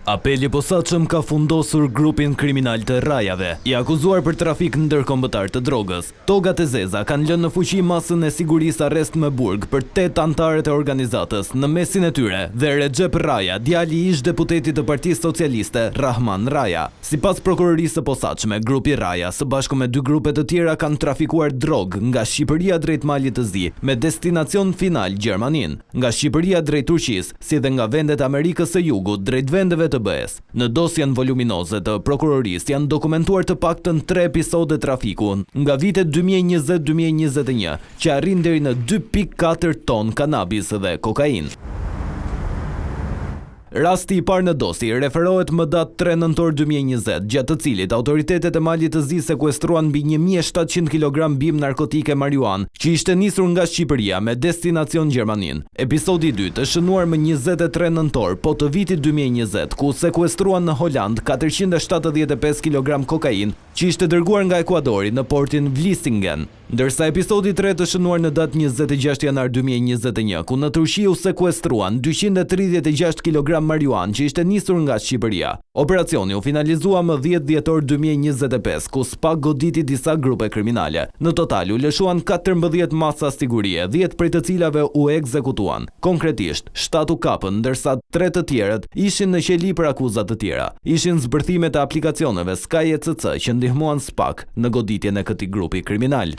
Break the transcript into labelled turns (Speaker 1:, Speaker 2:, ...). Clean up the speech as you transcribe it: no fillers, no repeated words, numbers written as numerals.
Speaker 1: Apeli posaçëm ka fundosur grupin kriminal të rajave, i akuzuar për trafik ndërkombëtar të drogës. Togat e zeza kanë lënë në fuqi masën e sigurisë arrest me burg për 8 anëtarët e organizatës, në mesin e tyre dhe Recep Raja, djali i ish-deputetit të Partisë Socialiste, Rahman Raja. Sipas prokurorisë së posaçme, grupi Raja së bashku me 2 grupe të tjera kanë trafikuar drogë nga Shqipëria drejt Malit të Zi me destinacion final Gjermaninë, nga Shqipëria drejt Turqisë, si dhe nga vendet e Amerikës së Jugut drejt vendeve të BE-s. Në dosjen voluminoze të prokurorisë janë dokumentuar të paktën 3 episode trafiku nga vitet 2020-2021 që arrin deri në 2.4 ton kanabis dhe kokainë. Rasti i parë në dosi referohet më datë 3 nëntor 2020, gjatë të cilit autoritetet e Malit të Zi sekuestruan mbi 1700 kg bim narkotike marijuan, që ishte nisur nga Shqipëria me destinacion Gjermaninë. Episodi i dytë është shënuar më 23 nëntor, po të vitit 2020, ku sekuestruan në Holand 475 kg kokainë, që ishte dërguar nga Ekuadori në portin Vlissingen. Ndërsa episodi i tretë është shënuar në datë 26 janar 2021, ku në Turqi u sekuestruan 236 kg marijuan që ishte nisur nga Shqipëria. Operacioni u finalizua më 10 dhjetor 2025, ku SPA goditi disa grupe kriminale. Në total u lëshuan 14 masa sigurie, 10 prej të cilave u ekzekutuan. Konkretisht, 7 u kapën, ndërsa 3 të tjerët ishin në qeli për akuzat të tjera. Ishin zbërthimet e aplikacioneve Sky ECC që ndihmuan SPA në goditjen e këtij grupi kriminal.